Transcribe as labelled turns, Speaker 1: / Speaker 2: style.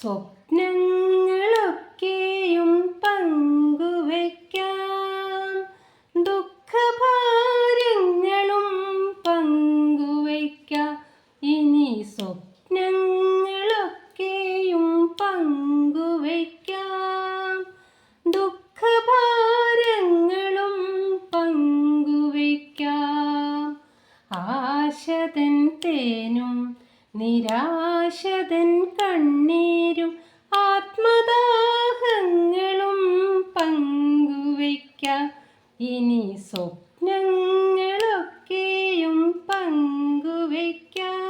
Speaker 1: സ്വപ്നങ്ങളൊക്കെയും പങ്കുവയ്ക്കാം, ദുഃഖഭാരങ്ങളും പങ്കുവയ്ക്കാം. ഇനി സ്വപ്നങ്ങളൊക്കെയും പങ്കുവയ്ക്കാം, ദുഃഖഭാരങ്ങളും പങ്കുവയ്ക്കാം. ആശതൻ തേനും നിരാശതൻ കണ്ണീരും ആത്മദാഹങ്ങളും പങ്കുവയ്ക്കാം. ഇനി സ്വപ്നങ്ങളൊക്കെയും പങ്കുവയ്ക്കാം.